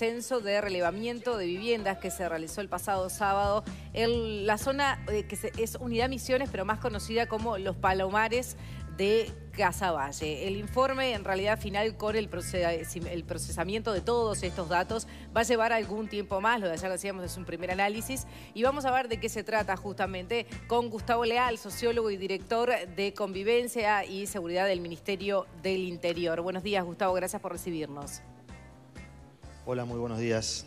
extenso de relevamiento de viviendas que se realizó el pasado sábado en la zona es Unidad Misiones, pero más conocida como Los Palomares de Casaballe. El informe, en realidad final, con el procesamiento de todos estos datos, va a llevar algún tiempo más. Lo de ayer decíamos es un primer análisis y vamos a ver de qué se trata justamente con Gustavo Leal, sociólogo y director de Convivencia y Seguridad del Ministerio del Interior. Buenos días, Gustavo, gracias por recibirnos. Hola, muy buenos días.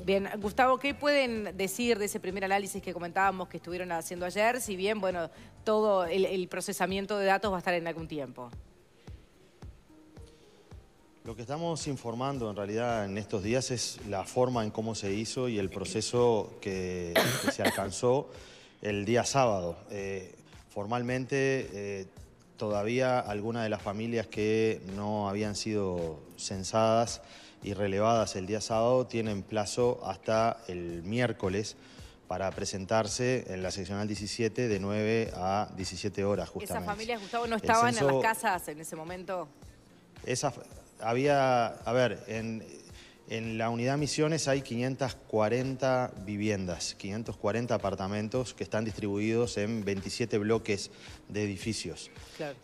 Bien, Gustavo, ¿qué pueden decir de ese primer análisis que comentábamos que estuvieron haciendo ayer? Si bien, bueno, todo el procesamiento de datos va a estar en algún tiempo. Lo que estamos informando en realidad en estos días es la forma en cómo se hizo y el proceso que se alcanzó el día sábado. Formalmente, todavía algunas de las familias que no habían sido censadas y relevadas el día sábado tienen plazo hasta el miércoles para presentarse en la seccional 17 de 9 a 17 horas justamente. ¿Esas familias, Gustavo, no estaban en las casas en ese momento? En la unidad Misiones hay 540 viviendas, 540 apartamentos que están distribuidos en 27 bloques de edificios. Claro.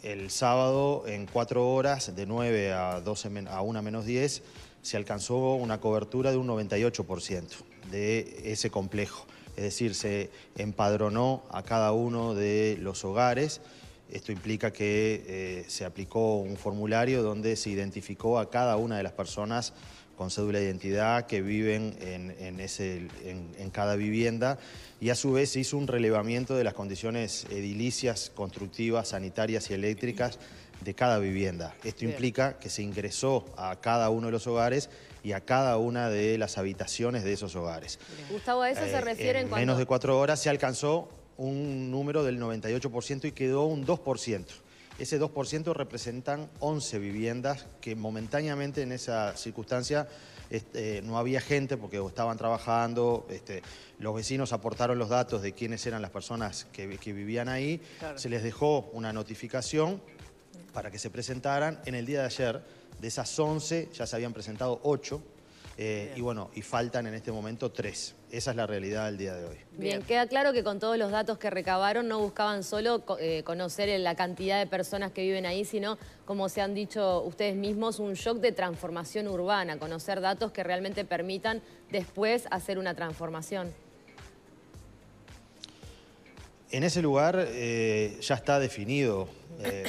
El sábado, en 4 horas, de 9 a 1 menos 10, se alcanzó una cobertura de un 98% de ese complejo. Es decir, se empadronó a cada uno de los hogares. Esto implica que se aplicó un formulario donde se identificó a cada una de las personas con cédula de identidad que viven en cada vivienda, y a su vez se hizo un relevamiento de las condiciones edilicias, constructivas, sanitarias y eléctricas de cada vivienda. Esto implica que se ingresó a cada uno de los hogares y a cada una de las habitaciones de esos hogares. Gustavo, ¿a eso se refiere en menos de 4 horas se alcanzó un número del 98% y quedó un 2%. Ese 2% representan 11 viviendas que momentáneamente en esa circunstancia no había gente porque estaban trabajando, los vecinos aportaron los datos de quiénes eran las personas que vivían ahí, claro. Se les dejó una notificación para que se presentaran. En el día de ayer, de esas 11, ya se habían presentado 8. Y faltan en este momento 3. Esa es la realidad del día de hoy. Bien, queda claro que con todos los datos que recabaron no buscaban solo conocer la cantidad de personas que viven ahí, sino, como se han dicho ustedes mismos, un shock de transformación urbana, conocer datos que realmente permitan después hacer una transformación. En ese lugar ya está definido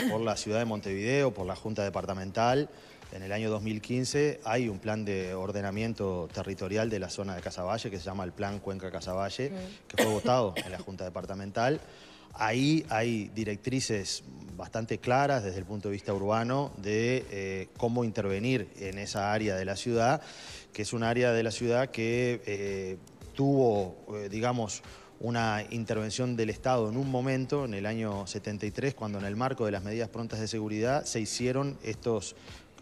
por la ciudad de Montevideo, por la Junta Departamental. En el año 2015 hay un plan de ordenamiento territorial de la zona de Casaballe que se llama el Plan Cuenca Casaballe, que fue votado en la Junta Departamental. Ahí hay directrices bastante claras desde el punto de vista urbano de cómo intervenir en esa área de la ciudad, que es un área de la ciudad que tuvo, digamos, una intervención del Estado en un momento, en el año 73, cuando en el marco de las medidas prontas de seguridad se hicieron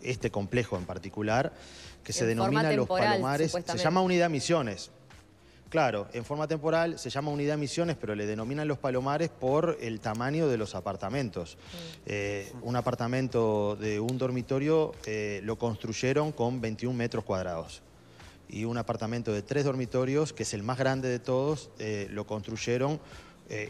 este complejo en particular, que se denomina Los Palomares, se llama Unidad Misiones. Claro, en forma temporal se llama Unidad Misiones, pero le denominan Los Palomares por el tamaño de los apartamentos. Un apartamento de un dormitorio lo construyeron con 21 metros cuadrados. Y un apartamento de 3 dormitorios, que es el más grande de todos, lo construyeron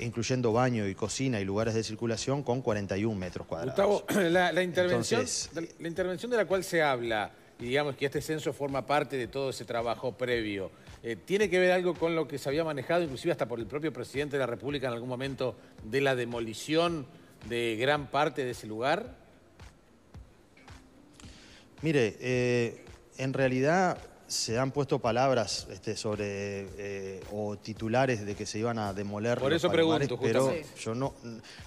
incluyendo baño y cocina y lugares de circulación, con 41 metros cuadrados. Gustavo, la intervención de la cual se habla, y digamos que este censo forma parte de todo ese trabajo previo, ¿tiene que ver algo con lo que se había manejado, inclusive hasta por el propio presidente de la República en algún momento, de la demolición de gran parte de ese lugar? Mire, en realidad se han puesto palabras o titulares de que se iban a demoler por los eso Palomares, pregunto, pero yo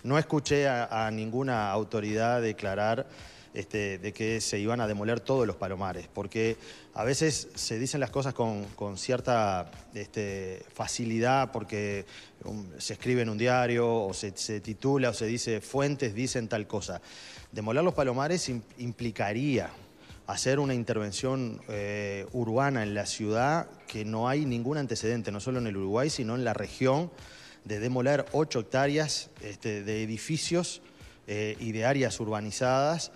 no escuché a ninguna autoridad declarar de que se iban a demoler todos los Palomares, porque a veces se dicen las cosas con cierta facilidad, porque se escribe en un diario o se titula o se dice fuentes dicen tal cosa. Demoler los Palomares implicaría hacer una intervención urbana en la ciudad que no hay ningún antecedente, no solo en el Uruguay, sino en la región, de demoler 8 hectáreas de edificios y de áreas urbanizadas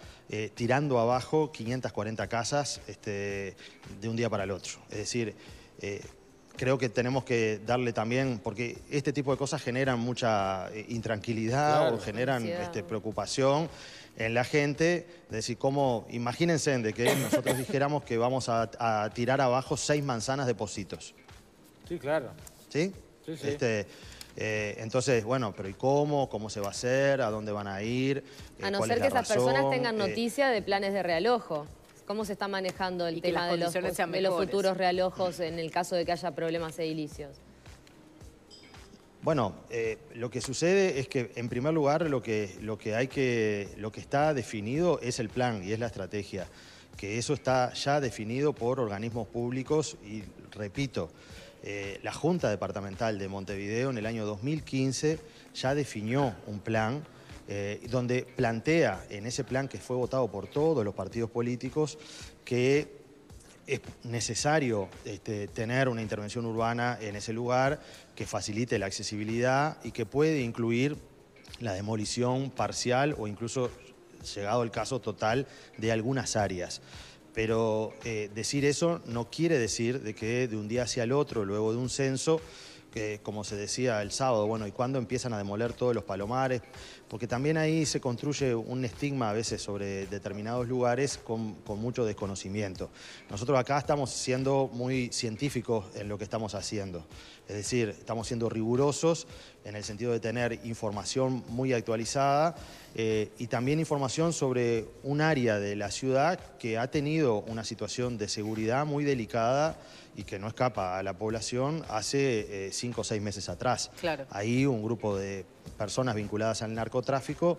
tirando abajo 540 casas de un día para el otro. Es decir, creo que tenemos que darle también, porque este tipo de cosas generan mucha intranquilidad, claro, o generan preocupación en la gente. Es decir, imagínense de que nosotros dijéramos que vamos a tirar abajo 6 manzanas de Pocitos. Sí, claro. ¿Sí? Sí, sí. Entonces, bueno, pero ¿y cómo? ¿Cómo se va a hacer? ¿A dónde van a ir? A no ser que esas personas tengan noticia de planes de realojo. ¿Cómo se está manejando el tema de los futuros realojos en el caso de que haya problemas edilicios? Bueno, lo que sucede es que, en primer lugar, lo que está definido es el plan y es la estrategia, que eso está ya definido por organismos públicos y, repito, la Junta Departamental de Montevideo en el año 2015 ya definió un plan donde plantea, en ese plan que fue votado por todos los partidos políticos, que es necesario tener una intervención urbana en ese lugar que facilite la accesibilidad y que puede incluir la demolición parcial o incluso, llegado el caso, total de algunas áreas. Pero decir eso no quiere decir de que de un día hacia el otro, luego de un censo, como se decía el sábado, bueno, ¿y cuándo empiezan a demoler todos los palomares? Porque también ahí se construye un estigma a veces sobre determinados lugares con mucho desconocimiento. Nosotros acá estamos siendo muy científicos en lo que estamos haciendo. Es decir, estamos siendo rigurosos en el sentido de tener información muy actualizada y también información sobre un área de la ciudad que ha tenido una situación de seguridad muy delicada y que no escapa a la población hace 5 o 6 meses atrás. Claro. Ahí un grupo de personas vinculadas al narcotráfico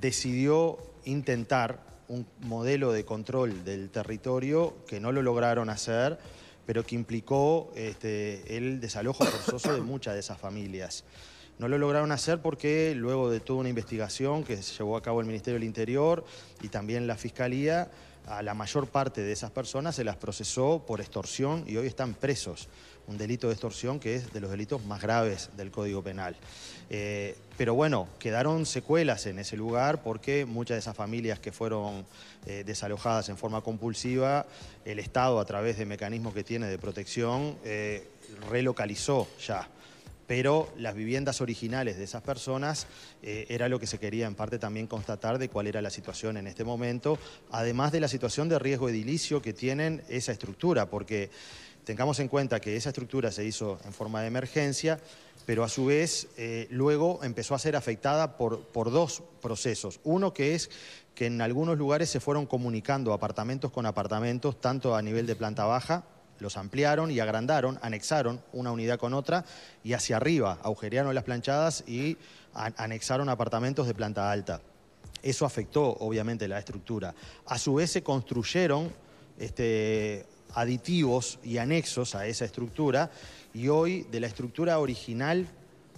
decidió intentar un modelo de control del territorio que no lo lograron hacer, pero que implicó el desalojo forzoso de muchas de esas familias. No lo lograron hacer porque luego de toda una investigación que se llevó a cabo el Ministerio del Interior y también la Fiscalía, a la mayor parte de esas personas se las procesó por extorsión y hoy están presos. Un delito de extorsión que es de los delitos más graves del Código Penal. Pero bueno, quedaron secuelas en ese lugar porque muchas de esas familias que fueron desalojadas en forma compulsiva, el Estado, a través de mecanismos que tiene de protección, relocalizó ya. Pero las viviendas originales de esas personas era lo que se quería en parte también constatar de cuál era la situación en este momento, además de la situación de riesgo edilicio que tienen esa estructura, porque tengamos en cuenta que esa estructura se hizo en forma de emergencia, pero a su vez luego empezó a ser afectada por 2 procesos. Uno que es que en algunos lugares se fueron comunicando apartamentos con apartamentos, tanto a nivel de planta baja, los ampliaron y agrandaron, anexaron una unidad con otra y hacia arriba agujerearon las planchadas y anexaron apartamentos de planta alta. Eso afectó obviamente la estructura. A su vez se construyeron aditivos y anexos a esa estructura y hoy de la estructura original,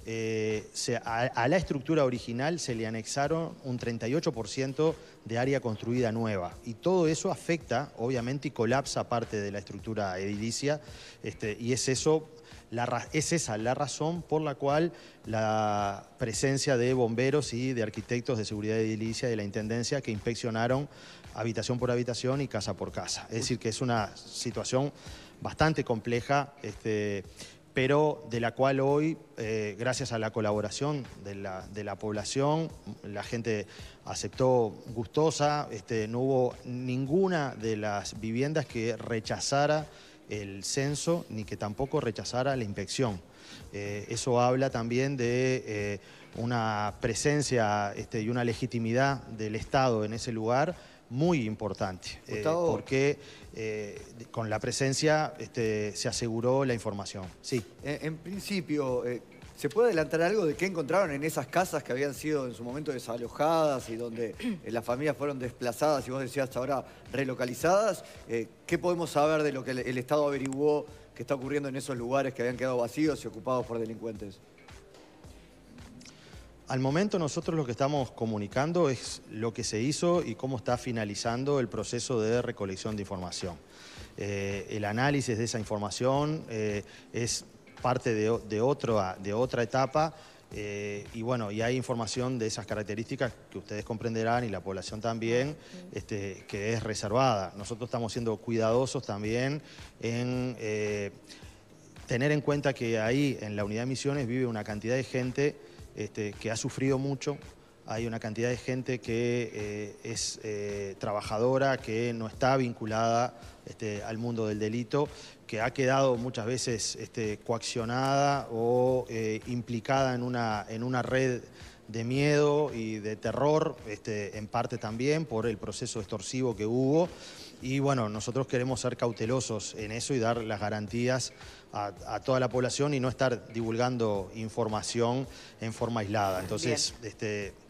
a la estructura original se le anexaron un 38% de área construida nueva y todo eso afecta obviamente y colapsa parte de la estructura edilicia y es esa la razón por la cual la presencia de bomberos y de arquitectos de seguridad edilicia de la Intendencia que inspeccionaron habitación por habitación y casa por casa. Es decir, que es una situación bastante compleja, pero de la cual hoy, gracias a la colaboración de la población, la gente aceptó gustosa, no hubo ninguna de las viviendas que rechazara el censo ni que tampoco rechazara la inspección. Eso habla también de una presencia y una legitimidad del Estado en ese lugar muy importante, porque con la presencia se aseguró la información. Sí. En principio, ¿se puede adelantar algo de qué encontraron en esas casas que habían sido en su momento desalojadas y donde las familias fueron desplazadas y vos decías ahora relocalizadas? ¿Qué podemos saber de lo que el Estado averiguó que está ocurriendo en esos lugares que habían quedado vacíos y ocupados por delincuentes? Al momento nosotros lo que estamos comunicando es lo que se hizo y cómo está finalizando el proceso de recolección de información. El análisis de esa información es parte de otra etapa Y bueno, y hay información de esas características que ustedes comprenderán y la población también, que es reservada. Nosotros estamos siendo cuidadosos también en tener en cuenta que ahí en la unidad de Misiones vive una cantidad de gente que ha sufrido mucho. Hay una cantidad de gente que es trabajadora, que no está vinculada al mundo del delito, que ha quedado muchas veces coaccionada o implicada en una red de miedo y de terror, en parte también por el proceso extorsivo que hubo. Y bueno, nosotros queremos ser cautelosos en eso y dar las garantías a toda la población y no estar divulgando información en forma aislada. Entonces,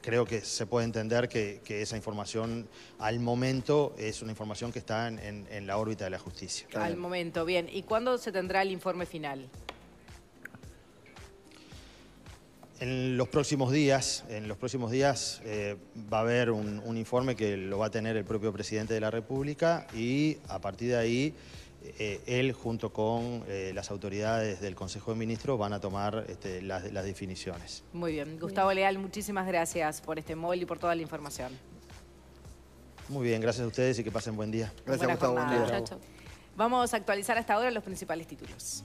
creo que se puede entender que esa información al momento es una información que está en la órbita de la justicia. Al momento, bien. ¿Y cuándo se tendrá el informe final? En los próximos días va a haber un informe que lo va a tener el propio presidente de la República y a partir de ahí él junto con las autoridades del Consejo de Ministros van a tomar las definiciones. Muy bien. Gustavo Leal, muchísimas gracias por este móvil y por toda la información. Muy bien, gracias a ustedes y que pasen buen día. Gracias, Gustavo. Buen día. Chau, chau. Vamos a actualizar hasta ahora los principales títulos.